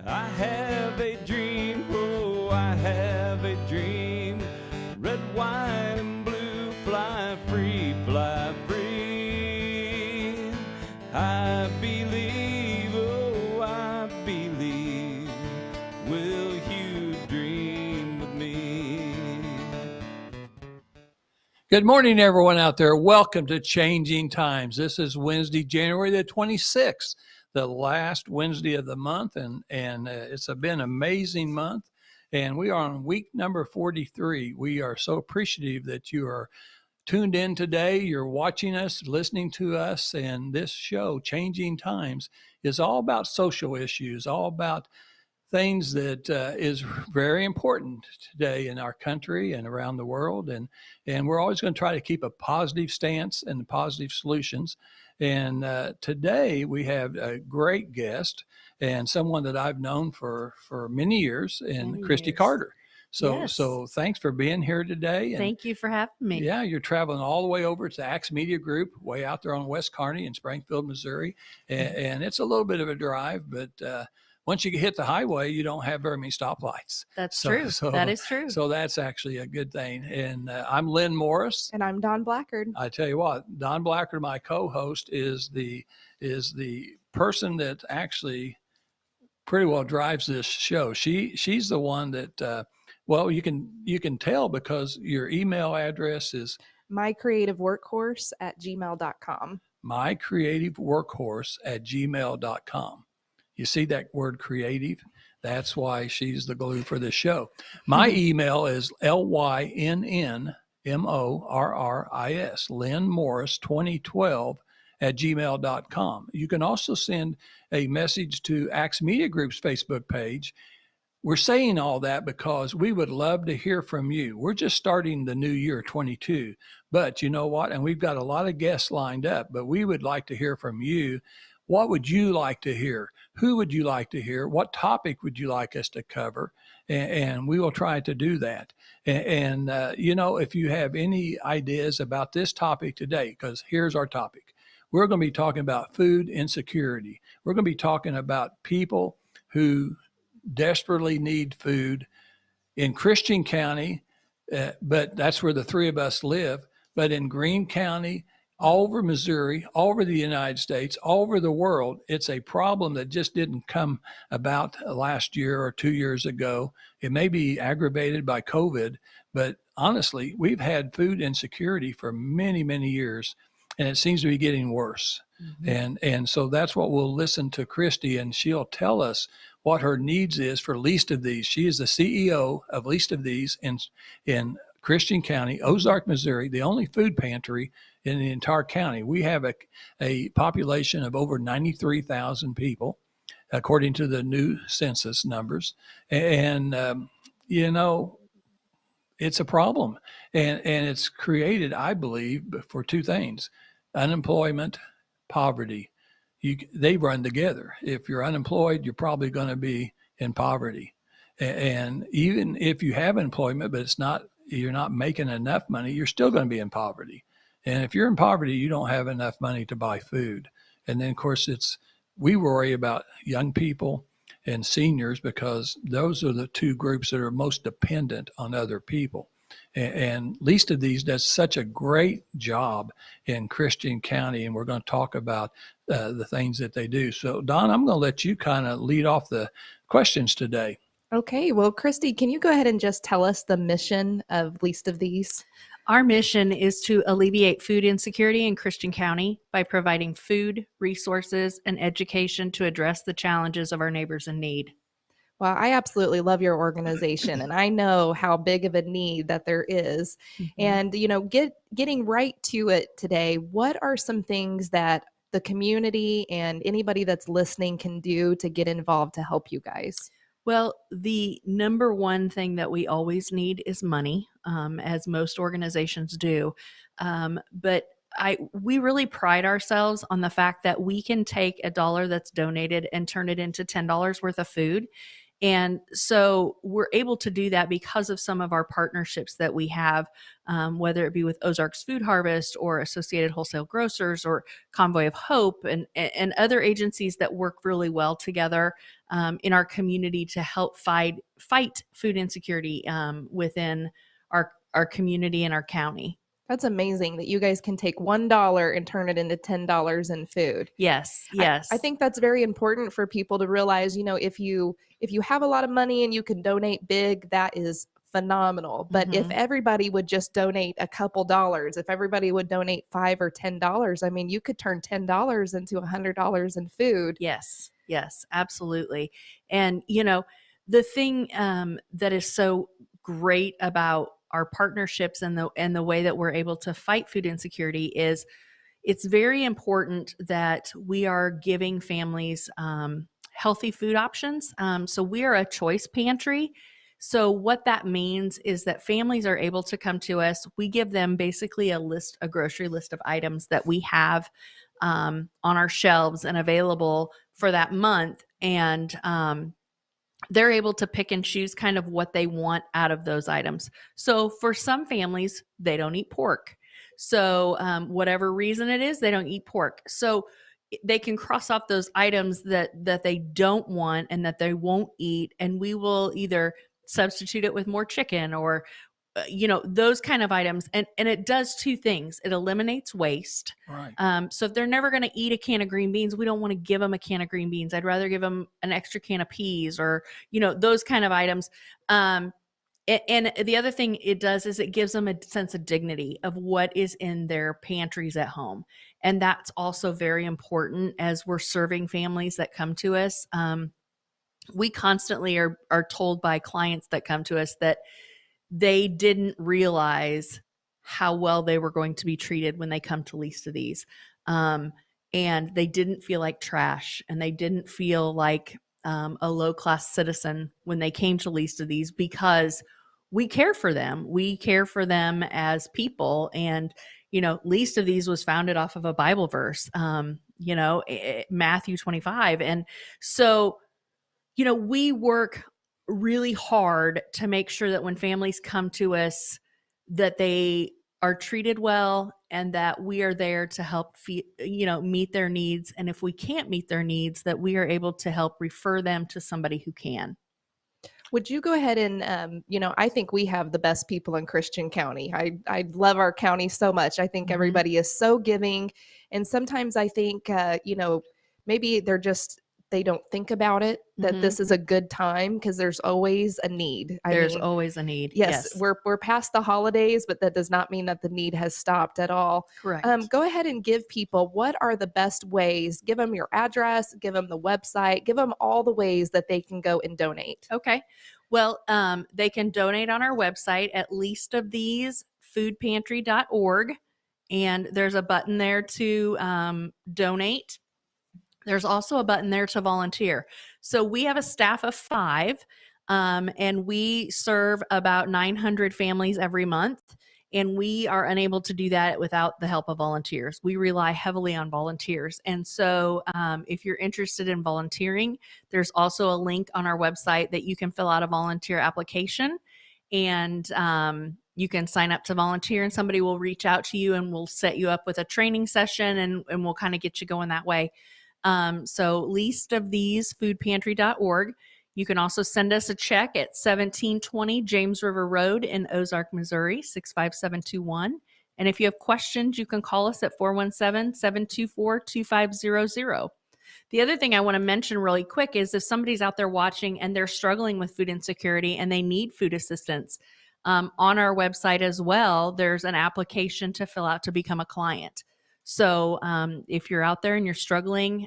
I have a dream, oh, I have a dream. Red, white, and blue, fly free, fly free. I believe, oh, I believe. Will you dream with me? Good morning, everyone out there. Welcome to Changing Times. This is Wednesday, January the 26th, the last Wednesday of the month, and it's been an amazing month. And we are on week number 43. We are so appreciative that you are tuned in today. You're watching us, listening to us, and this show, Changing Times, is all about social issues, all about things that is very important today in our country and around the world. And we're always going to try to keep a positive stance and positive solutions. And today we have a great guest and someone that I've known for many years, and Kristy Carter. So thanks for being here today. And thank you for having me. Yeah, you're traveling all the way over to Axe Media Group, way out there on West Kearney in Springfield, Missouri. And it's a little bit of a drive, but once you hit the highway, you don't have very many stoplights. That's true. That is true. So that's actually a good thing. And I'm Lynn Morris. And I'm Don Blackard. I tell you what, Don Blackard, my co-host, is the person that actually pretty well drives this show. She's the one that, well, you can tell because your email address is mycreativeworkhorse@gmail.com. mycreativeworkhorse@gmail.com. You see that word creative? That's why she's the glue for this show. My email is lynnmorris, lynnmorris2012@gmail.com. You can also send a message to Axe Media Group's Facebook page. We're saying all that because we would love to hear from you. We're just starting the new year, 22. But you know what? And we've got a lot of guests lined up, but we would like to hear from you. What would you like to hear? Who would you like to hear? What topic would you like us to cover? And we will try to do that. And if you have any ideas about this topic today, because here's our topic. We're going to be talking about food insecurity. We're going to be talking about people who desperately need food in Christian County, but that's where the three of us live. But in Greene County, all over Missouri, all over the United States, all over the world, it's a problem that just didn't come about last year or 2 years ago. It may be aggravated by COVID, but honestly, we've had food insecurity for many, many years, and it seems to be getting worse. Mm-hmm. And so that's what we'll listen to Kristy, and she'll tell us what her needs is for Least of These. She is the CEO of Least of These in Christian County, Ozark, Missouri, the only food pantry in the entire county. We have a population of over 93,000 people, according to the new census numbers. And, it's a problem. And it's created, I believe, for two things: unemployment, poverty. They run together. If you're unemployed, you're probably going to be in poverty. And even if you have employment, but you're not making enough money, you're still going to be in poverty. And if you're in poverty, you don't have enough money to buy food. And then, of course, we worry about young people and seniors because those are the two groups that are most dependent on other people. And Least of These does such a great job in Christian County, and we're going to talk about the things that they do. So, Don, I'm going to let you kind of lead off the questions today. Okay, well, Kristy, can you go ahead and just tell us the mission of Least of These? Our mission is to alleviate food insecurity in Christian County by providing food, resources, and education to address the challenges of our neighbors in need. Well, I absolutely love your organization, and I know how big of a need that there is. Mm-hmm. And, getting right to it today, what are some things that the community and anybody that's listening can do to get involved to help you guys? Well, the number one thing that we always need is money, as most organizations do. But we really pride ourselves on the fact that we can take $1 that's donated and turn it into $10 worth of food. And so we're able to do that because of some of our partnerships that we have, whether it be with Ozarks Food Harvest or Associated Wholesale Grocers or Convoy of Hope and other agencies that work really well together in our community to help fight food insecurity within our community and our county. That's amazing that you guys can take $1 and turn it into $10 in food. Yes. I think that's very important for people to realize, if you have a lot of money and you can donate big, that is phenomenal. But if everybody would just donate a couple dollars, if everybody would donate $5 or $10, I mean, you could turn $10 into $100 in food. Yes, absolutely. And, the thing that is so great about our partnerships and the way that we're able to fight food insecurity is it's very important that we are giving families healthy food options. So we are a choice pantry. So what that means is that families are able to come to us. We give them basically a grocery list of items that we have on our shelves and available for that month. And they're able to pick and choose kind of what they want out of those items. So for some families, they don't eat pork. So whatever reason it is, they don't eat pork. So they can cross off those items that they don't want and that they won't eat. And we will either substitute it with more chicken or those kind of items. And it does two things. It eliminates waste. Right. So if they're never going to eat a can of green beans, we don't want to give them a can of green beans. I'd rather give them an extra can of peas or, those kind of items. And the other thing it does is it gives them a sense of dignity of what is in their pantries at home. And that's also very important as we're serving families that come to us. We constantly are told by clients that come to us that they didn't realize how well they were going to be treated when they come to least of these. And they didn't feel like trash and they didn't feel like a low-class citizen when they came to least of these because we care for them. We care for them as people. And, least of these was founded off of a Bible verse, Matthew 25. And so, we work really hard to make sure that when families come to us that they are treated well and that we are there to help meet their needs. And if we can't meet their needs, that we are able to help refer them to somebody who can. Would you go ahead and, I think we have the best people in Christian County. I love our county so much. I think everybody is so giving. And sometimes I think, maybe they don't think about it, that this is a good time because there's always a need. There's always a need. Yes. We're past the holidays, but that does not mean that the need has stopped at all. Correct. Go ahead and give people what are the best ways. Give them your address, give them the website, give them all the ways that they can go and donate. Okay. Well, they can donate on our website at leastofthesefoodpantry.org. And there's a button there to donate. There's also a button there to volunteer. So we have a staff of 5, and we serve about 900 families every month. And we are unable to do that without the help of volunteers. We rely heavily on volunteers. And so if you're interested in volunteering, there's also a link on our website that you can fill out a volunteer application. And you can sign up to volunteer and somebody will reach out to you and we'll set you up with a training session and we'll kind of get you going that way. So leastofthesefoodpantry.org. You can also send us a check at 1720 James River Road in Ozark, Missouri, 65721. And if you have questions, you can call us at 417-724-2500. The other thing I want to mention really quick is if somebody's out there watching and they're struggling with food insecurity and they need food assistance, on our website as well, there's an application to fill out to become a client. So if you're out there and you're struggling,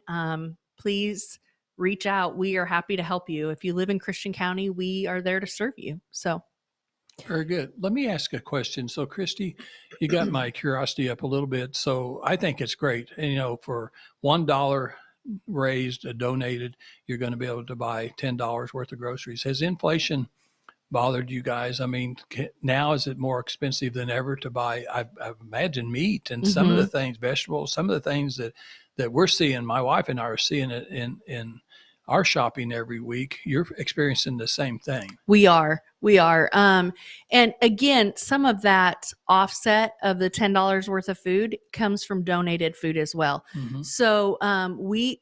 please reach out. We are happy to help you. If you live in Christian County, we are there to serve you. So very good. Let me ask a question. So Kristy, you got my curiosity up a little bit. So I think it's great. And, for $1 raised, donated, you're going to be able to buy $10 worth of groceries. Has inflation bothered you guys? I mean, now is it more expensive than ever to buy? I imagine meat and some of the things, vegetables, some of the things that we're seeing. My wife and I are seeing it in our shopping every week, you're experiencing the same thing. We are. And again, some of that offset of the $10 worth of food comes from donated food as well. Mm-hmm. So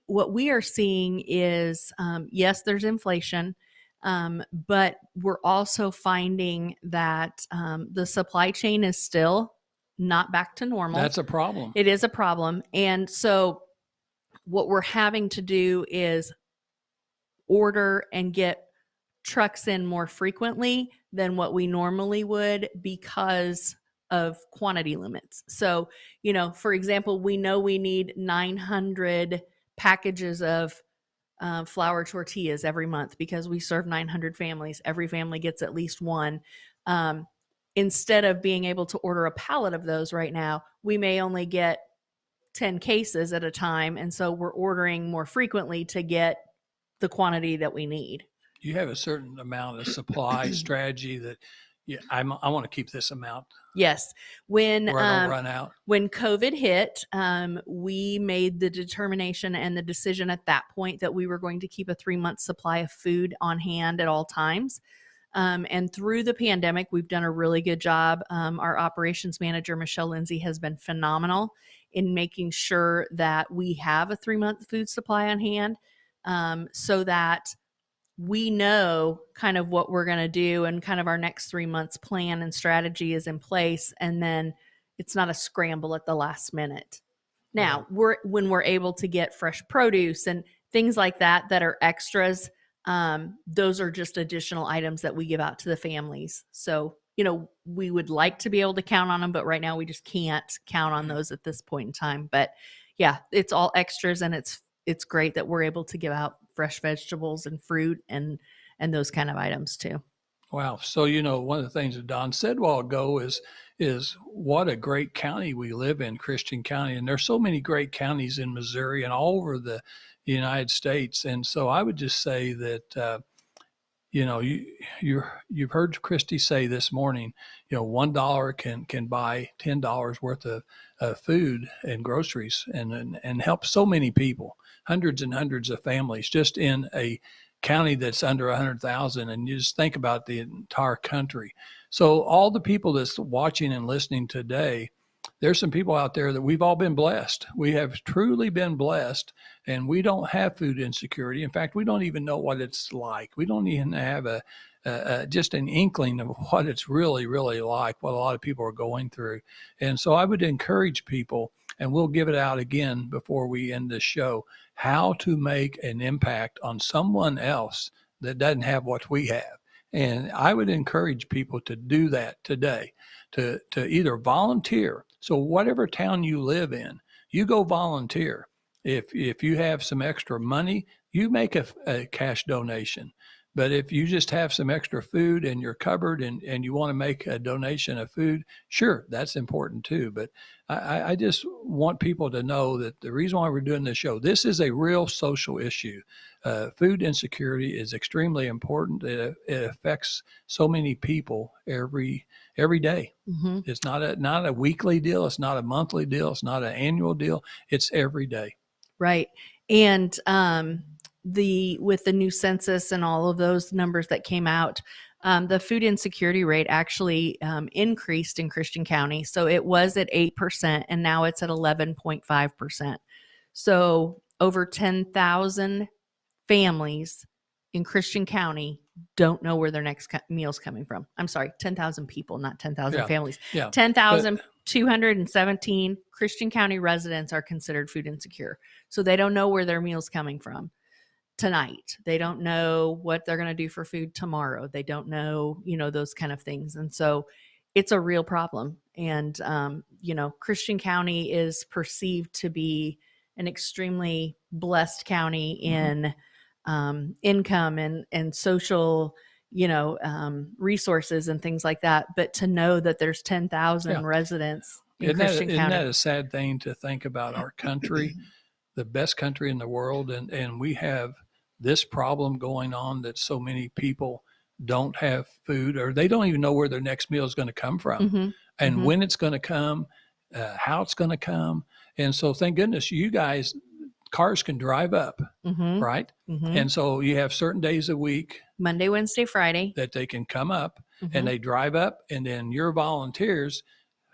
what we are seeing is, yes, there's inflation, but we're also finding that the supply chain is still not back to normal. That's a problem. It is a problem. And so what we're having to do is order and get trucks in more frequently than what we normally would because of quantity limits. So, for example, we know we need 900 packages of flour tortillas every month because we serve 900 families. Every family gets at least one. Instead of being able to order a pallet of those right now, we may only get 10 cases at a time. And so we're ordering more frequently to get the quantity that we need. You have a certain amount of supply strategy that I want to keep this amount. Yes. When I don't run out. When COVID hit, we made the determination and the decision at that point that we were going to keep a 3-month supply of food on hand at all times. And through the pandemic, we've done a really good job. Our operations manager, Michelle Lindsay, has been phenomenal in making sure that we have a 3-month food supply on hand, so that we know kind of what we're going to do and kind of our next 3 months plan and strategy is in place. And then it's not a scramble at the last minute. Now, when we're able to get fresh produce and things like that are extras, those are just additional items that we give out to the families. So, we would like to be able to count on them, but right now we just can't count on those at this point in time. But yeah, it's all extras, and it's great that we're able to give out fresh vegetables and fruit and those kind of items too. Wow. So, one of the things that Don said a while ago is what a great county we live in, Christian County. And there's so many great counties in Missouri and all over the United States. And so I would just say that, you've heard Kristy say this morning, $1 can buy $10 worth of food and groceries and help so many people, hundreds and hundreds of families just in a county that's under 100,000. And you just think about the entire country. So all the people that's watching and listening today, there's some people out there that we've all been blessed. We have truly been blessed, and we don't have food insecurity. In fact, we don't even know what it's like. We don't even have just an inkling of what it's really, really like, what a lot of people are going through. And so I would encourage people, and we'll give it out again before we end this show, how to make an impact on someone else that doesn't have what we have. And I would encourage people to do that today, to either volunteer. So whatever town you live in, you go volunteer. If you have some extra money, you make a cash donation. But if you just have some extra food in your cupboard and you want to make a donation of food, sure, that's important too. But I just want people to know that the reason why we're doing this show, this is a real social issue. Food insecurity is extremely important. It affects so many people every day. Mm-hmm. It's not a weekly deal. It's not a monthly deal. It's not an annual deal. It's every day. Right. And with the new census and all of those numbers that came out, the food insecurity rate actually increased in Christian County. So it was at 8%, and now it's at 11.5%. So over 10,000 families in Christian County don't know where their next meal's coming from. I'm sorry, 10,000 people, not 10,000 families. Yeah. 10,217 Christian County residents are considered food insecure. So they don't know where their meal's coming from tonight. They don't know what they're going to do for food tomorrow. They don't know, those kind of things. And so it's a real problem. And, Christian County is perceived to be an extremely blessed county in income and social, resources and things like that. But to know that there's 10,000 residents in Christian County. Isn't that a sad thing to think about our country, the best country in the world, and we have this problem going on that so many people don't have food, or they don't even know where their next meal is going to come from, and when it's going to come, how it's going to come. And so thank goodness you guys cars can drive up, Mm-hmm. right? Mm-hmm. And so you have certain days a week Monday, Wednesday, Friday. that they can come up Mm-hmm. and they drive up, and then your volunteers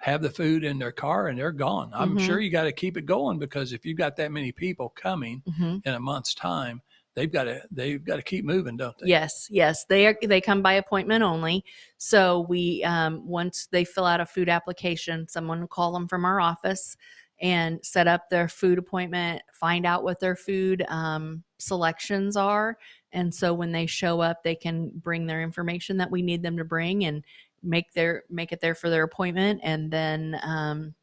have the food in their car and they're gone. I'm Mm-hmm. sure you got to keep it going, because if you've got that many people coming Mm-hmm. in a month's time, they've got to keep moving, don't they? Yes, yes. They come by appointment only. So we once they fill out a food application, someone will call them from our office and set up their food appointment, find out what their food selections are. And so when they show up, they can bring their information that we need them to bring and make it there for their appointment, and then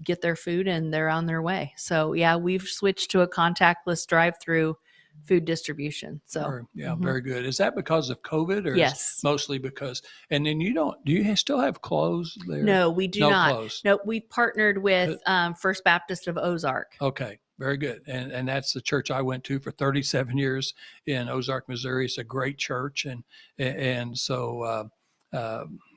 get their food, and they're on their way. So yeah, we've switched to a contactless drive-through food distribution. So Very good. Is that because of COVID, or yes, is mostly because? And then do you still have clothes there? no, we do no not. Clothes. No, we partnered with First Baptist of Ozark. Okay, very good. And that's the church I went to for 37 years in Ozark, Missouri. It's a great church, and so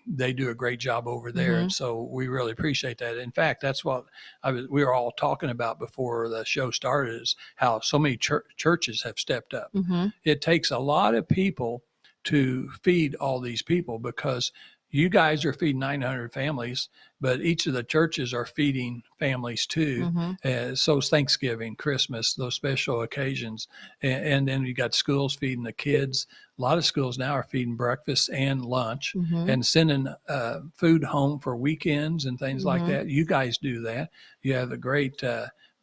they do a great job over there. Mm-hmm. And so we really appreciate that. In fact, that's what we were all talking about before the show started, is how so many churches have stepped up. Mm-hmm. It takes a lot of people to feed all these people, because you guys are feeding 900 families, but each of the churches are feeding families too. Mm-hmm. So it's Thanksgiving, Christmas, those special occasions. And then you got schools feeding the kids. A lot of schools now are feeding breakfast and lunch, Mm-hmm. and sending food home for weekends and things like Mm-hmm. that. You guys do that. You have a great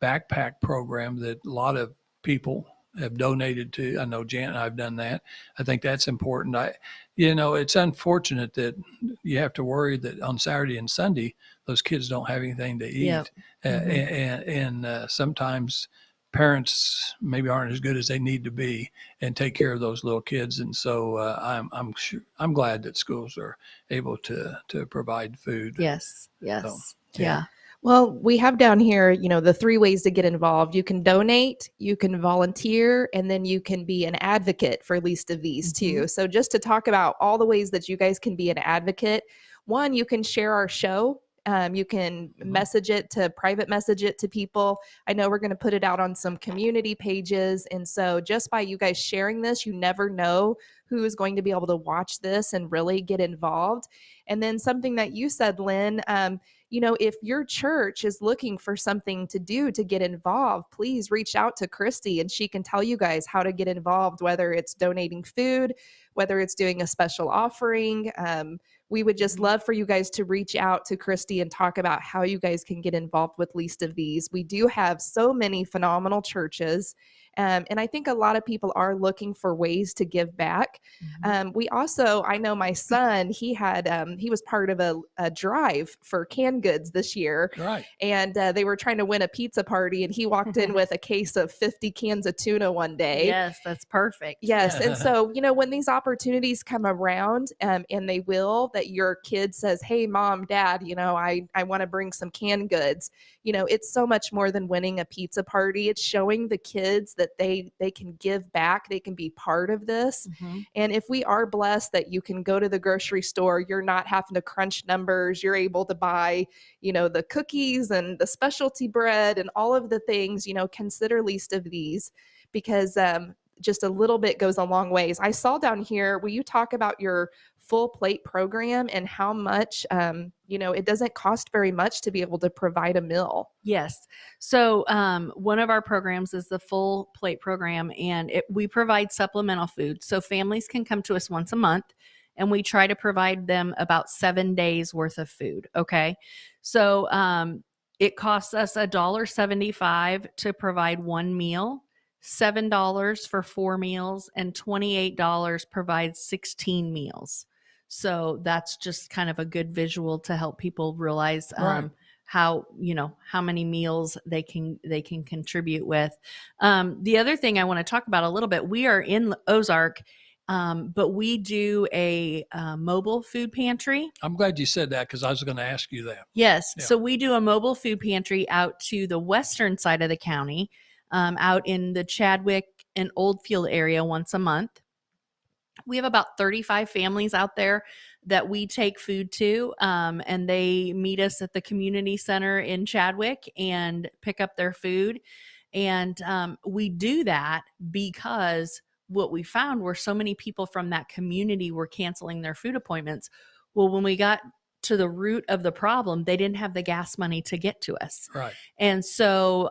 backpack program that a lot of people have donated to. I know Jan and I've done that. I think that's important. It's unfortunate that you have to worry that on Saturday and Sunday, those kids don't have anything to eat. Yep. And sometimes parents maybe aren't as good as they need to be and take care of those little kids. And so I'm glad that schools are able to provide food. Yes. Yes. So, yeah. Well, we have down here, the 3 ways to get involved. You can donate, you can volunteer, and then you can be an advocate for least of these Mm-hmm. too. So just to talk about all the ways that you guys can be an advocate, one, you can share our show. You can private message it to people. I know we're going to put it out on some community pages. And so just by you guys sharing this, you never know who is going to be able to watch this and really get involved. And then something that you said, Lynn, if your church is looking for something to do to get involved, please reach out to Kristy and she can tell you guys how to get involved, whether it's donating food, whether it's doing a special offering. We would just love for you guys to reach out to Kristy and talk about how you guys can get involved with Least of These. We do have so many phenomenal churches. And I think a lot of people are looking for ways to give back. We also, I know my son, he was part of a drive for canned goods this year. Right. And they were trying to win a pizza party, and he walked in with a case of 50 cans of tuna one day. Yes, that's perfect. Yes. And so, when these opportunities come around, and they will, that your kid says, hey, mom, dad, I want to bring some canned goods. It's so much more than winning a pizza party. It's showing the kids that they can give back. They can be part of this. Mm-hmm. And if we are blessed that you can go to the grocery store, you're not having to crunch numbers. You're able to buy, the cookies and the specialty bread and all of the things, consider Least of These, because just a little bit goes a long ways. I saw down here, will you talk about your full plate program and how much, it doesn't cost very much to be able to provide a meal? Yes. So one of our programs is the full plate program, and we provide supplemental food. So families can come to us once a month, and we try to provide them about 7 days worth of food. Okay. So it costs us $1.75 to provide one meal, $7 for 4 meals, and $28 provides 16 meals. So that's just kind of a good visual to help people realize Right. how many meals they can contribute with. The other thing I want to talk about a little bit, we are in Ozark, but we do a mobile food pantry. I'm glad you said that, because I was going to ask you that. Yes. Yeah. So we do a mobile food pantry out to the western side of the county, out in the Chadwick and Oldfield area once a month. We have about 35 families out there that we take food to, and they meet us at the community center in Chadwick and pick up their food. And we do that because what we found were so many people from that community were canceling their food appointments. Well, when we got to the root of the problem, they didn't have the gas money to get to us. Right. And so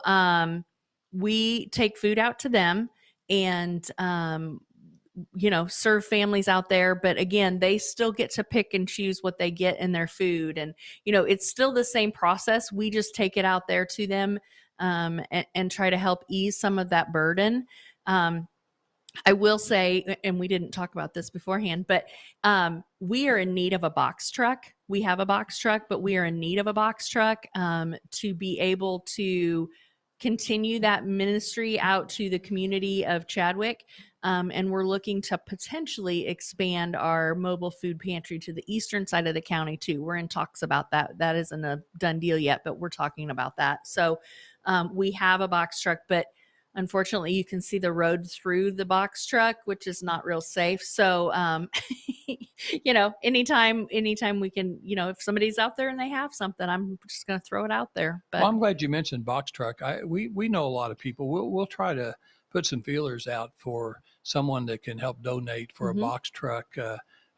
we take food out to them and, serve families out there. But again, they still get to pick and choose what they get in their food. And, it's still the same process. We just take it out there to them and try to help ease some of that burden. I will say, and we didn't talk about this beforehand, but we are in need of a box truck. We have a box truck, but we are in need of a box truck to be able to continue that ministry out to the community of Chadwick. And we're looking to potentially expand our mobile food pantry to the eastern side of the county too. We're in talks about that. That isn't a done deal yet, but we're talking about that. So we have a box truck, but unfortunately you can see the road through the box truck, which is not real safe. So, anytime we can, if somebody's out there and they have something, I'm just going to throw it out there. But well, I'm glad you mentioned box truck. We know a lot of people. We'll try to put some feelers out for someone that can help donate for a box truck.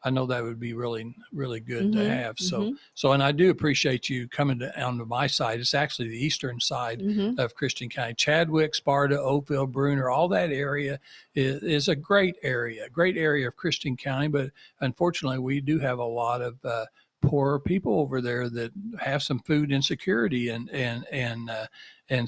I know that would be really, really good to have. So, and I do appreciate you coming onto my side. It's actually the eastern side of Christian County. Chadwick, Sparta, Oakville, Bruner, all that area is a great area of Christian County. But unfortunately, we do have a lot of poor people over there that have some food insecurity, and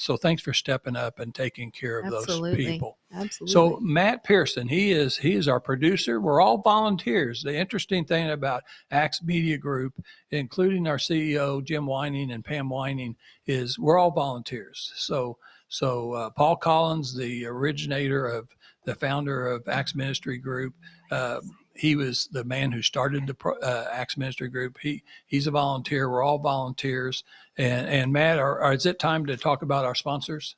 so thanks for stepping up and taking care of those people. Absolutely. So Matt Pearson, he is our producer. We're all volunteers. The interesting thing about Axe Media Group, including our CEO Jim Whining and Pam Whining, is we're all volunteers. So Paul Collins, the the founder of Axe Ministry Group, he was the man who started the Axe Ministry Group. He's a volunteer. We're all volunteers. And Matt, is it time to talk about our sponsors?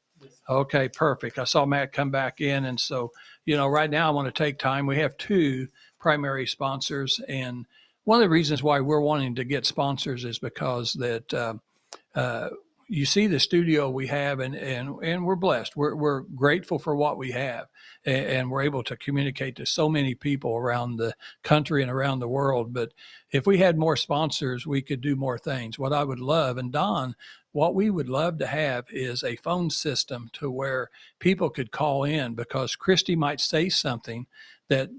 Okay, perfect. I saw Matt come back in. And so, right now I want to take time. We have two primary sponsors. And one of the reasons why we're wanting to get sponsors is because that you see the studio we have, and we're blessed. We're grateful for what we have, and we're able to communicate to so many people around the country and around the world. But if we had more sponsors, we could do more things. What I would love, and Don, what we would love to have is a phone system to where people could call in, because Kristy might say something that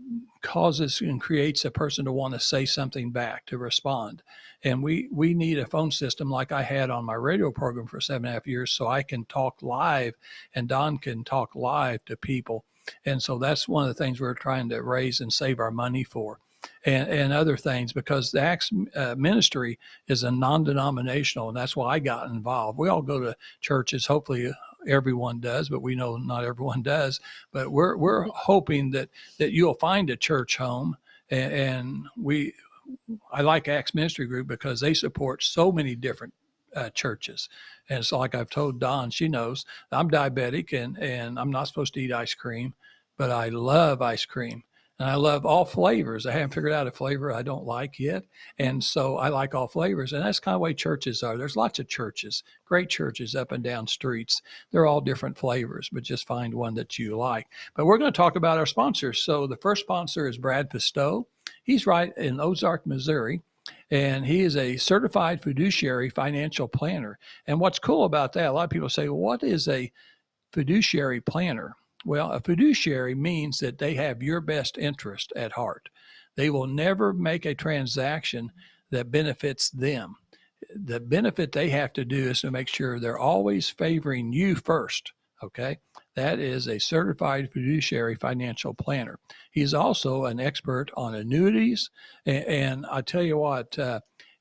causes and creates a person to want to say something back, to respond. And we need a phone system like I had on my radio program for 7.5 years, so I can talk live and Don can talk live to people. And so that's one of the things we're trying to raise and save our money for. And other things, because the Axe ministry is a non-denominational, and that's why I got involved. We all go to churches. Hopefully everyone does, but we know not everyone does. But we're hoping that you'll find a church home. And I like Axe Ministry Group because they support so many different churches. And so, like I've told Dawn, she knows I'm diabetic and I'm not supposed to eat ice cream, but I love ice cream. And I love all flavors. I haven't figured out a flavor I don't like yet. And so I like all flavors. And that's kind of the way churches are. There's lots of churches, great churches up and down streets. They're all different flavors, but just find one that you like. But we're going to talk about our sponsors. So the first sponsor is Brad Pistow. He's right in Ozark, Missouri. And he is a certified fiduciary financial planner. And what's cool about that, a lot of people say, well, what is a fiduciary planner? Well, a fiduciary means that they have your best interest at heart. They will never make a transaction that benefits them. The benefit they have to do is to make sure they're always favoring you first, okay? That is a certified fiduciary financial planner. He's also an expert on annuities. And I tell you what,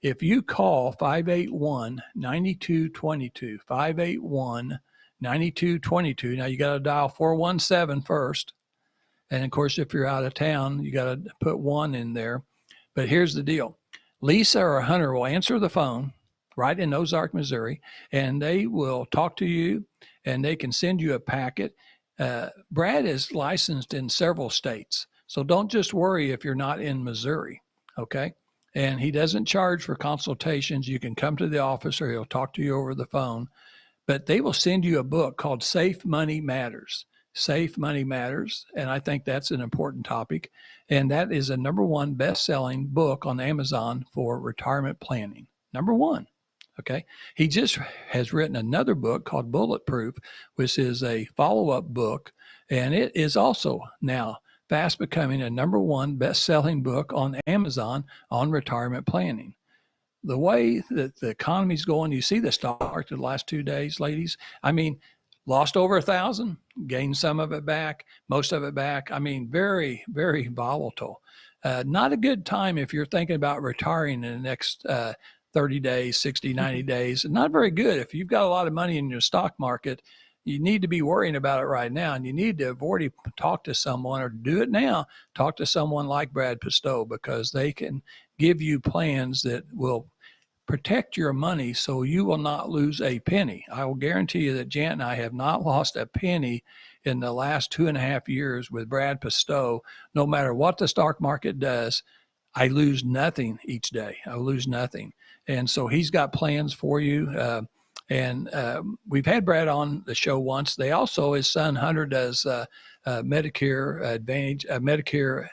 if you call 581-9222, 581-9222. Now you got to dial 417 first. And of course, if you're out of town, you got to put 1 in there. But here's the deal. Lisa or Hunter will answer the phone right in Ozark, Missouri, and they will talk to you and they can send you a packet. Brad is licensed in several states. So don't just worry if you're not in Missouri. Okay. And he doesn't charge for consultations. You can come to the office or he'll talk to you over the phone. but they will send you a book called Safe Money Matters. Safe Money Matters. And I think that's an important topic. And that is a #1 best-selling book on Amazon for retirement planning. #1. Okay. He just has written another book called Bulletproof, which is a follow-up book. And it is also now fast becoming a #1 best-selling book on Amazon on retirement planning. The way that the economy's going, you see the stock market the last 2 days, ladies. I mean, lost over 1,000, gained some of it back, most of it back. I mean, very, very volatile. Not a good time if you're thinking about retiring in the next 30 days, 60, 90 days. Not very good. If you've got a lot of money in your stock market, you need to be worrying about it right now. And you need to have already talked to someone, or do it now. Talk to someone like Brad Pistow, because they can give you plans that will protect your money so you will not lose a penny. I will guarantee you that Jan and I have not lost a penny in the last 2.5 years with Brad Pistow. No matter what the stock market does, I lose nothing each day. I lose nothing. And so he's got plans for you. And we've had Brad on the show once. They also, his son Hunter does Medicare Advantage, Medicare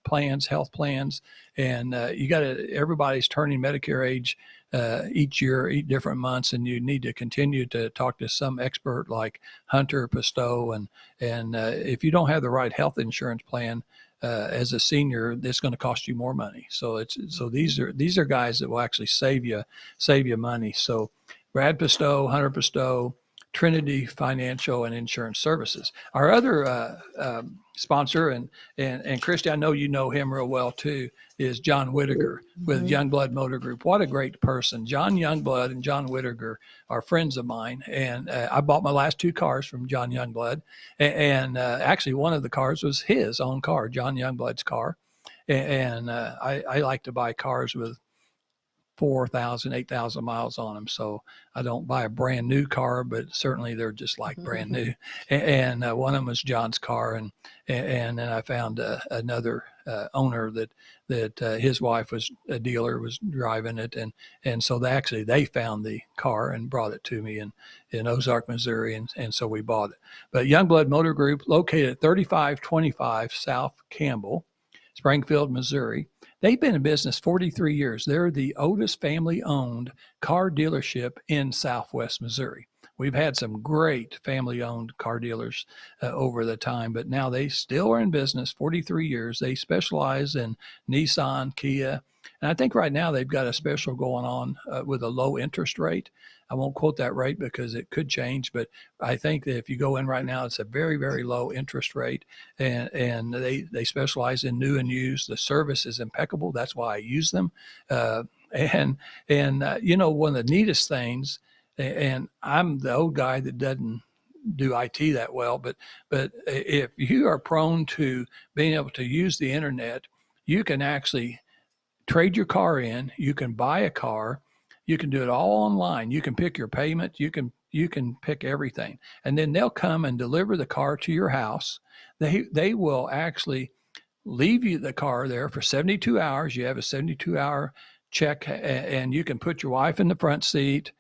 plans, health plans. And you got to, everybody's turning Medicare age each year, 8 different months, and you need to continue to talk to some expert like Hunter Pistow. And if you don't have the right health insurance plan, as a senior, it's going to cost you more money. So these are guys that will actually save you money. So Brad Pistow, Hunter Pistow, Trinity Financial and Insurance Services. Our other sponsor, and Kristy, I know you know him real well too, is John Whitaker with Youngblood Motor Group. What a great person. John Youngblood and John Whitaker are friends of mine. And I bought my last 2 cars from John Youngblood. And actually one of the cars was his own car, John Youngblood's car. And I like to buy cars with 4,000, 8,000 miles on them. So I don't buy a brand new car, but certainly they're just like brand new. And one of them was John's car. And then I found another owner that his wife was a dealer, was driving it. And so they found the car and brought it to me in Ozark, Missouri. And so we bought it. But Youngblood Motor Group, located at 3525 South Campbell, Springfield, Missouri. They've been in business 43 years. They're the oldest family-owned car dealership in Southwest Missouri. We've had some great family-owned car dealers over the time, but now they still are in business 43 years. They specialize in Nissan, Kia, and I think right now they've got a special going on with a low interest rate. I won't quote that rate because it could change, but I think that if you go in right now, it's a very, very low interest rate, and they specialize in new and used. The service is impeccable. That's why I use them. And you know, one of the neatest things, and I'm the old guy that doesn't do IT that well, but if you are prone to being able to use the internet, you can actually trade your car in. You can buy a car. You can do it all online. You can pick your payment. You can pick everything, and then they'll come and deliver the car to your house. They will actually leave you the car there for 72 hours. You have a 72-hour check, and you can put your wife in the front seat.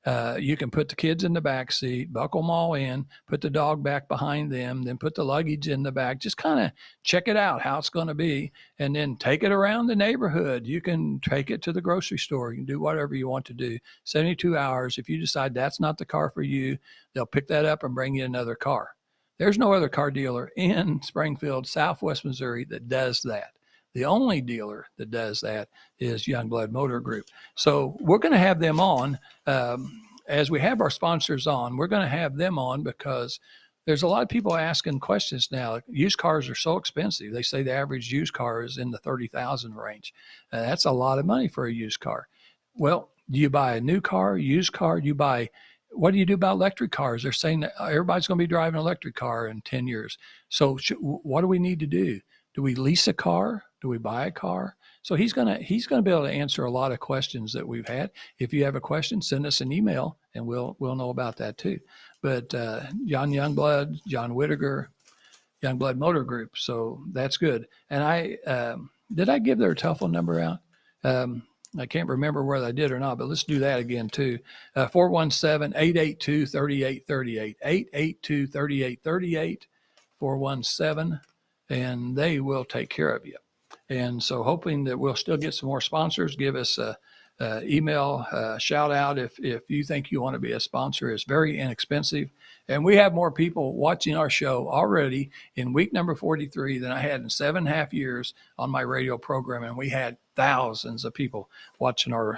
You can put the kids in the back seat, buckle them all in, put the dog back behind them, then put the luggage in the back. Just kind of check it out, how it's going to be, and then take it around the neighborhood. You can take it to the grocery store. You can do whatever you want to do. 72 hours. If you decide that's not the car for you, they'll pick that up and bring you another car. There's no other car dealer in Springfield, Southwest Missouri that does that. The only dealer that does that is Youngblood Motor Group. So we're going to have them on. As we have our sponsors on, we're going to have them on because there's a lot of people asking questions now. Used cars are so expensive. They say the average used car is in the $30,000 range. That's a lot of money for a used car. Well, do you buy a new car, used car? What do you do about electric cars? They're saying that everybody's going to be driving an electric car in 10 years. So what do we need to do? Do we lease a car? Do we buy a car? So he's gonna be able to answer a lot of questions that we've had. If you have a question, send us an email and we'll know about that too. But John Youngblood, John Whitaker, Youngblood Motor Group. So that's good. And did I give their telephone number out? I can't remember whether I did or not, but let's do that again too. 417-882-3838, 882-3838, 417, and they will take care of you. And so hoping that we'll still get some more sponsors, give us a email shout out if you think you want to be a sponsor. It's very inexpensive. And we have more people watching our show already in week number 43 than I had in 7.5 years on my radio program. And we had thousands of people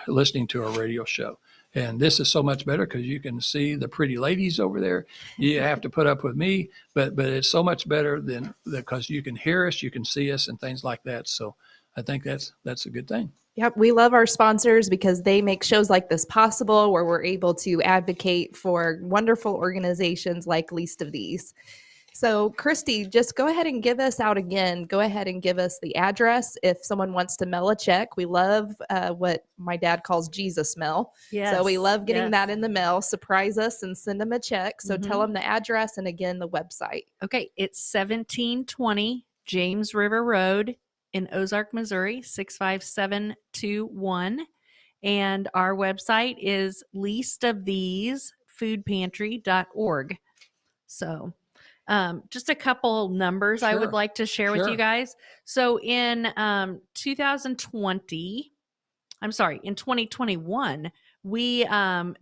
listening to our radio show. And this is so much better because you can see the pretty ladies over there. You have to put up with me, but it's so much better than because you can hear us, you can see us, and things like that. So I think that's a good thing. Yep, we love our sponsors because they make shows like this possible, where we're able to advocate for wonderful organizations like Least of These. So, Kristy, just go ahead and give us out again. Go ahead and give us the address if someone wants to mail a check. We love what my dad calls Jesus mail. Yes, so we love getting yes. that in the mail. Surprise us and send them a check. So tell them the address and again the website. Okay, it's 1720 James River Road in Ozark, Missouri, 65721. And our website is leastofthesefoodpantry.org. So just a couple numbers I would like to share with you guys. So in 2021, we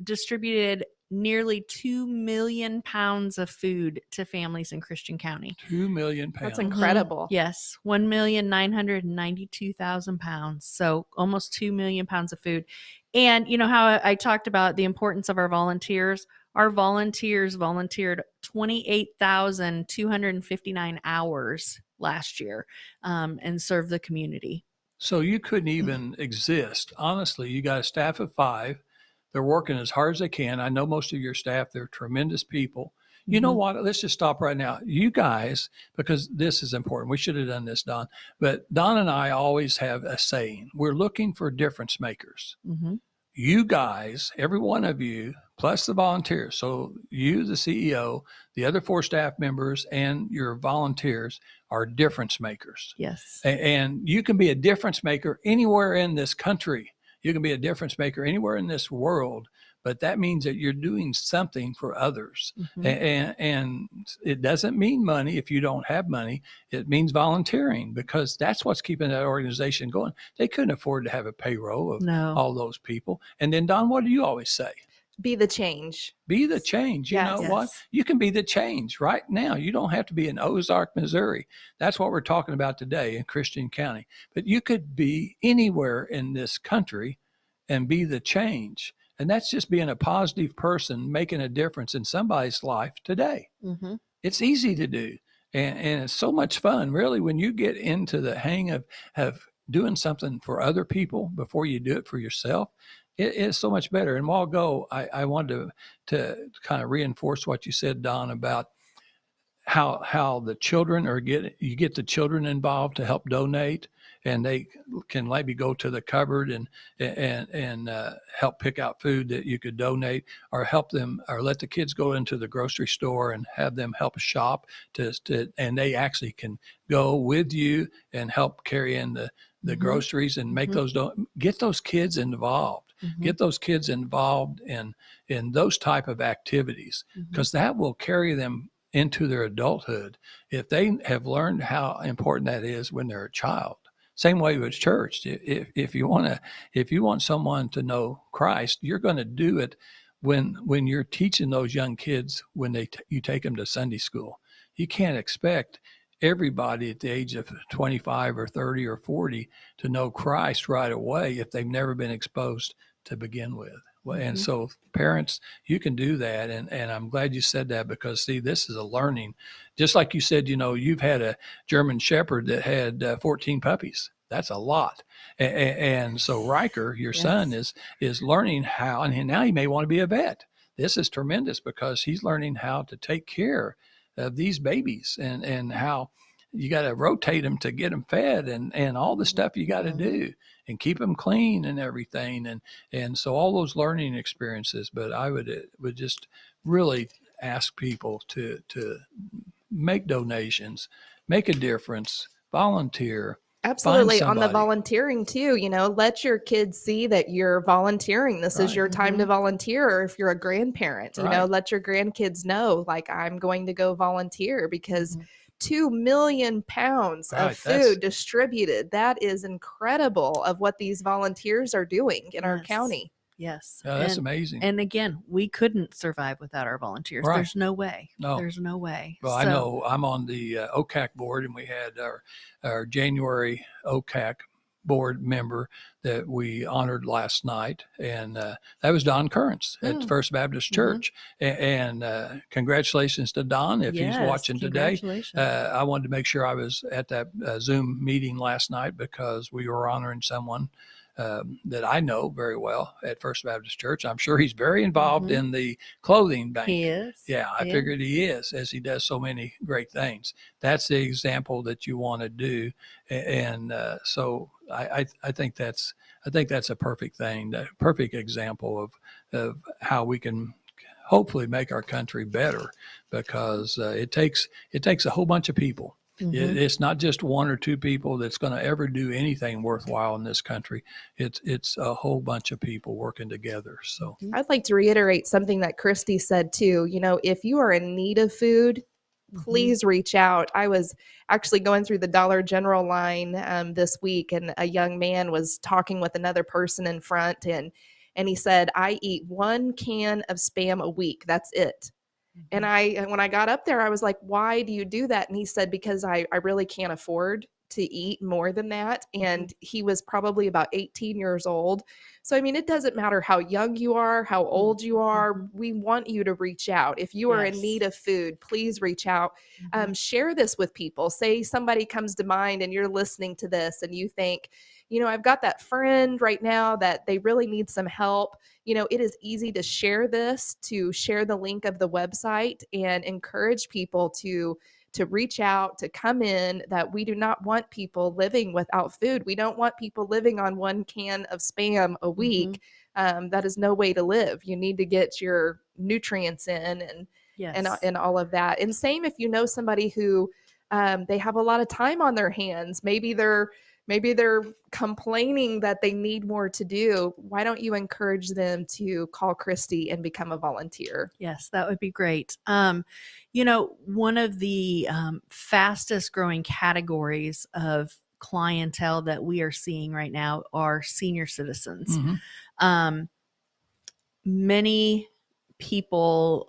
distributed nearly 2 million pounds of food to families in Christian County. 2 million pounds. That's incredible. Yes, 1,992,000 pounds. So almost 2 million pounds of food. And you know how I talked about the importance of our volunteers? Our volunteers volunteered 28,259 hours last year and served the community. So you couldn't even exist. Honestly, you got a staff of 5. They're working as hard as they can. I know most of your staff, they're tremendous people. You know what? Let's just stop right now. You guys, because this is important. We should have done this, Don. But Don and I always have a saying. We're looking for difference makers. You guys, every one of you, plus the volunteers. So you, the CEO, the other 4 staff members, and your volunteers are difference makers. Yes. And you can be a difference maker anywhere in this country. You can be a difference maker anywhere in this world, but that means that you're doing something for others. And it doesn't mean money if you don't have money. It means volunteering, because that's what's keeping that organization going. They couldn't afford to have a payroll of all those people. And then, Don, what do you always say? Be the change. Be the change. You know what? You can be the change right now. You don't have to be in Ozark, Missouri. That's what we're talking about today in Christian County. But you could be anywhere in this country and be the change. And that's just being a positive person, making a difference in somebody's life today. It's easy to do. And it's so much fun, really, when you get into the hang of doing something for other people before you do it for yourself. It is so much better. And while ago, I wanted to kind of reinforce what you said, Don, about how the children you get the children involved to help donate, and they can maybe go to the cupboard and help pick out food that you could donate, or help them, or let the kids go into the grocery store and have them help shop and they actually can go with you and help carry in the groceries and make get those kids involved. Get those kids involved in those type of activities, because that will carry them into their adulthood if they have learned how important that is when they're a child. Same way with church. If you want someone to know Christ, you're going to do it when you're teaching those young kids when you take them to Sunday school. You can't expect everybody at the age of 25 or 30 or 40 to know Christ right away if they've never been exposed to begin with. And so parents, you can do that. And I'm glad you said that, because see, this is a learning, just like you said, you've had a German Shepherd that had 14 puppies. That's a lot. And so Riker, your son, is learning how, and now he may want to be a vet. This is tremendous, because he's learning how to take care of these babies and how you got to rotate them to get them fed and all the stuff you got to do and keep them clean and everything. And so all those learning experiences, but I would just really ask people to make donations, make a difference, volunteer, Absolutely. On the somebody. volunteering too, let your kids see that you're volunteering. This is Right. your time to volunteer. Or if you're a grandparent, Right. let your grandkids know, like, I'm going to go volunteer, because 2 million pounds of Right. That's food distributed. That is incredible of what these volunteers are doing in our Yes. county. Yes. yeah, that's amazing. And again, we couldn't survive without our volunteers. Right. There's no way. No. There's no way. Well, I know I'm on the OCAC board, and we had our January OCAC board member that we honored last night, and that was Don Currents at First Baptist Church. And congratulations to Don if he's watching today. I wanted to make sure I was at that Zoom meeting last night because we were honoring someone that I know very well at First Baptist Church. I'm sure he's very involved in the clothing bank. He is. Yeah, I figured he is, as he does so many great things. That's the example that you want to do, and so I think that's a perfect thing, a perfect example of how we can hopefully make our country better, because it takes a whole bunch of people. It's not just one or two people that's going to ever do anything worthwhile in this country. It's a whole bunch of people working together. So I'd like to reiterate something that Kristy said too. If you are in need of food, please reach out. I was actually going through the Dollar General line this week, and a young man was talking with another person in front, and he said, I eat 1 can of Spam a week. That's it. And when I got up there, I was like, why do you do that? And he said, because I really can't afford to eat more than that. And he was probably about 18 years old. So, I mean, it doesn't matter how young you are, how old you are. We want you to reach out. If you are in need of food, please reach out. Share this with people. Say somebody comes to mind and you're listening to this and you think, I've got that friend right now that they really need some help. It is easy to share this, to share the link of the website, and encourage people to reach out, to come in, that we do not want people living without food. We don't want people living on 1 can of Spam a week. That is no way to live. You need to get your nutrients in and all of that. And same if you know somebody who they have a lot of time on their hands. Maybe they're complaining that they need more to do. Why don't you encourage them to call Kristy and become a volunteer? Yes, that would be great. One of the fastest growing categories of clientele that we are seeing right now are senior citizens. Many people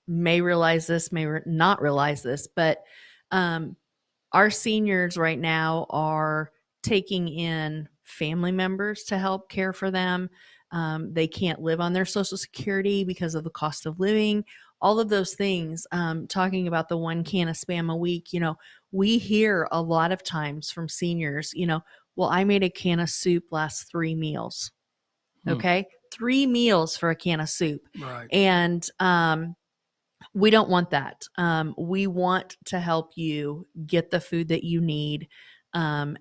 may realize this, may not realize this, but our seniors right now are taking in family members to help care for them. They can't live on their Social Security because of the cost of living, all of those things. Talking about the 1 can of Spam a week, we hear a lot of times from seniors, well, I made a can of soup last 3 meals. Okay. 3 meals for a can of soup. right. And, we don't want that. We want to help you get the food that you need,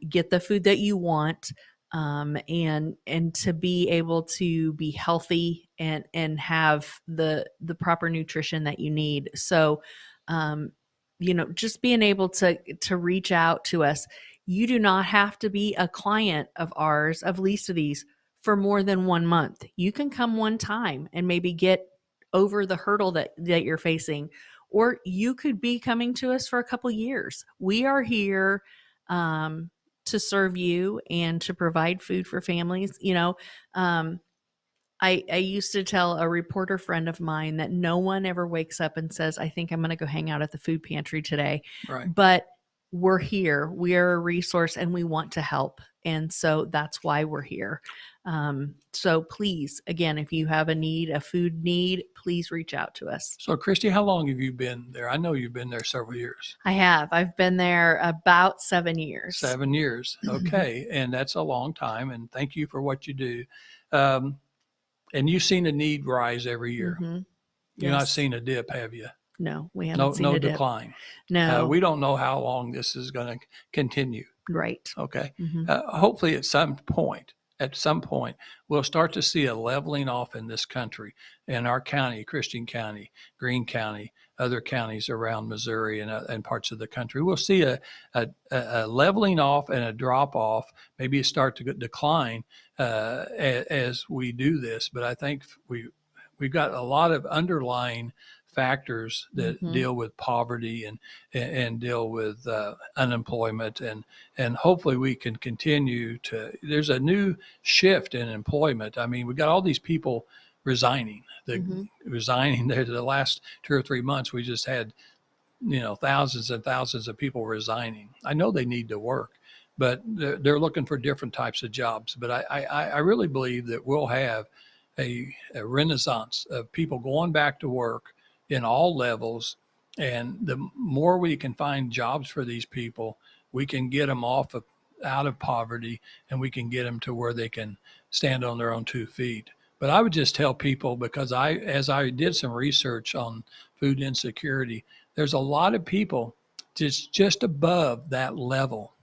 get the food that you want, and to be able to be healthy and have the proper nutrition that you need. So, just being able to reach out to us. You do not have to be a client of ours, of Least of These, for more than 1 month. You can come one time and maybe get over the hurdle that you're facing, or you could be coming to us for a couple years. We are here to serve you and to provide food for families. I used to tell a reporter friend of mine that no one ever wakes up and says, I think I'm going to go hang out at the food pantry today. Right. But we're here. We are a resource and we want to help. And so that's why we're here. So please, again, if you have a food need, please reach out to us. So Kristy, how long have you been there? I know you've been there several years. I have. I've been there about 7 years. 7 years. Okay. And that's a long time. And thank you for what you do. And you've seen the need rise every year. You've not seen a dip, have you? No, we haven't seen no a dip. decline. No. We don't know how long this is going to continue. Right. Okay. Hopefully at some point, at some point, we'll start to see a leveling off in this country, in our county, Christian County, Greene County, other counties around Missouri and parts of the country. We'll see a leveling off and a drop off, maybe a start to decline as we do this. But I think we've got a lot of underlying factors that deal with poverty and deal with unemployment, and hopefully we can continue to. There's a new shift in employment. I mean, we got all these people resigning. Resigning there the last 2 or 3 months. We just had, thousands and thousands of people resigning. I know they need to work, but they're looking for different types of jobs. But I really believe that we'll have a renaissance of people going back to work in all levels. And the more we can find jobs for these people, we can get them out of poverty, and we can get them to where they can stand on their own 2 feet. But I would just tell people, because as I did some research on food insecurity, there's a lot of people just above that level.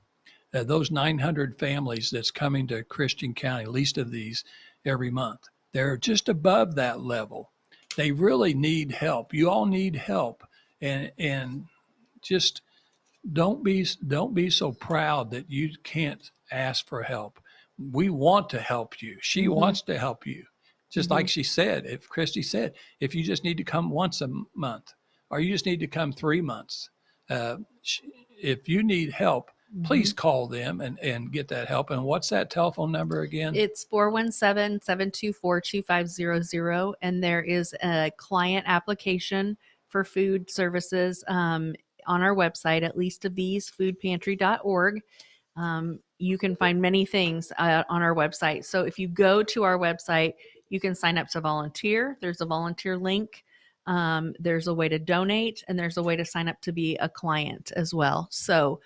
Those 900 families that's coming to Christian County, least of these every month, they're just above that level. They really need help. You all need help, and just don't be so proud that you can't ask for help. We want to help you. She wants to help you. Just like she said, if Kristy said, if you just need to come once a month, or you just need to come 3 months, if you need help, please call them and get that help. And what's that telephone number again? It's 417-724-2500. And there is a client application for food services on our website, at leastofthesefoodpantry.org. You can find many things on our website. So if you go to our website, you can sign up to volunteer. There's a volunteer link. There's a way to donate, and there's a way to sign up to be a client as well. So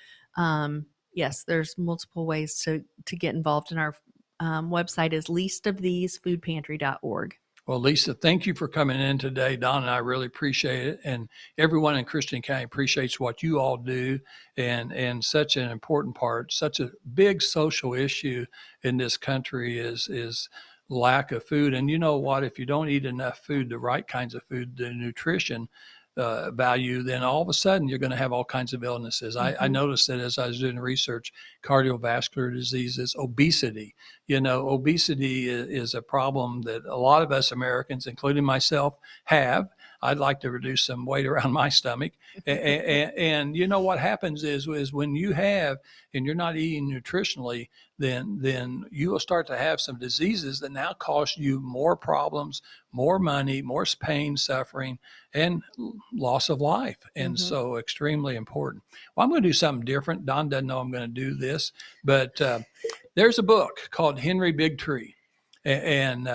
yes, there's multiple ways to get involved, and our website is leastofthesefoodpantry.org. Well, Lisa, thank you for coming in today. Don and I really appreciate it. And everyone in Christian County appreciates what you all do, and such an important part, such a big social issue in this country is lack of food. And you know what, if you don't eat enough food, the right kinds of food, the nutrition value, then all of a sudden you're going to have all kinds of illnesses. I noticed that as I was doing research, cardiovascular diseases, obesity. Obesity is a problem that a lot of us Americans, including myself, have. I'd like to reduce some weight around my stomach. And you know what happens is when you have, and you're not eating nutritionally, then you will start to have some diseases that now cost you more problems, more money, more pain, suffering, and loss of life. And so extremely important. Well, I'm going to do something different. Don doesn't know I'm going to do this, but there's a book called Henry Big Tree, and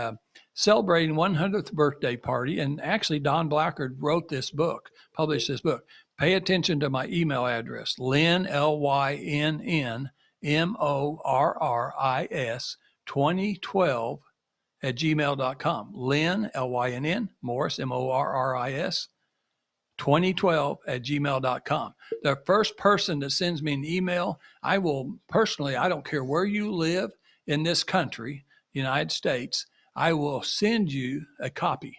celebrating 100th birthday party. And actually, Don Blackard wrote this book, published this book. Pay attention to my email address, Lynn, LYNN, MORRIS 2012 @gmail.com. Lynn, LYNN, Morris, MORRIS 2012 @gmail.com. The first person that sends me an email, I will personally, I don't care where you live in this country, United States, I will send you a copy,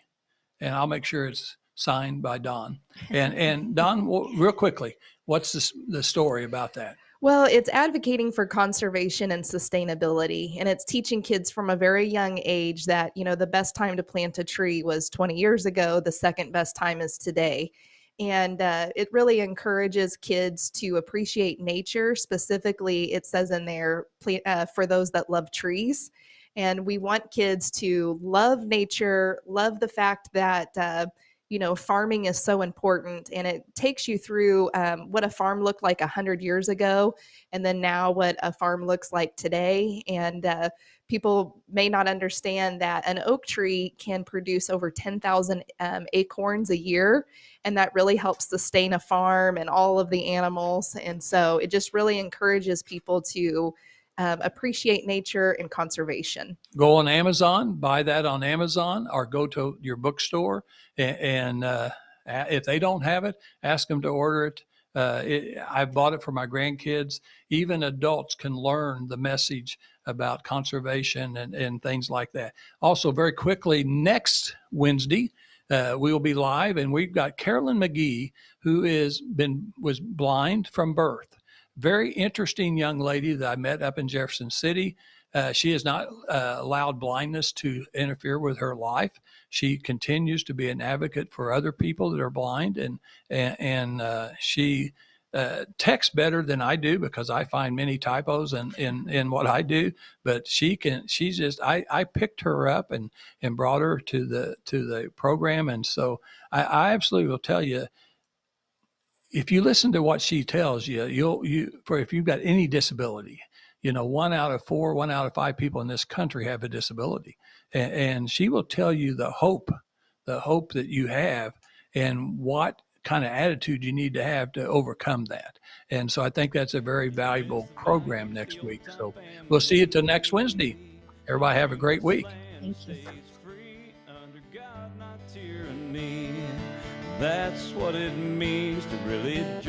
and I'll make sure it's signed by Don. And Don, real quickly, what's the story about that? Well, it's advocating for conservation and sustainability, and it's teaching kids from a very young age that, the best time to plant a tree was 20 years ago. The second best time is today. And it really encourages kids to appreciate nature. Specifically, it says in there, for those that love trees. And we want kids to love nature, love the fact that, farming is so important, and it takes you through what a farm looked like 100 years ago, and then now what a farm looks like today. And people may not understand that an oak tree can produce over 10,000 acorns a year, and that really helps sustain a farm and all of the animals. And so it just really encourages people to appreciate nature and conservation. Go on Amazon, buy that on Amazon, or go to your bookstore, and if they don't have it, ask them to order it I bought it for my grandkids. Even adults can learn the message about conservation and things like that. Also, very quickly, next Wednesday, we will be live, and we've got Carolyn Mcgee, who was blind from birth. Very interesting young lady that I met up in Jefferson City. She has not allowed blindness to interfere with her life. She continues to be an advocate for other people that are blind, and she texts better than I do because I find many typos in what I do. But I picked her up and brought her to the program, and so I absolutely will tell you, if you listen to what she tells you, if you've got any disability, 1 out of 4, 1 out of 5 people in this country have a disability, and she will tell you the hope that you have and what kind of attitude you need to have to overcome that. And so I think that's a very valuable program next week. So we'll see you till next Wednesday. Everybody have a great week. Thank you. That's what it means to really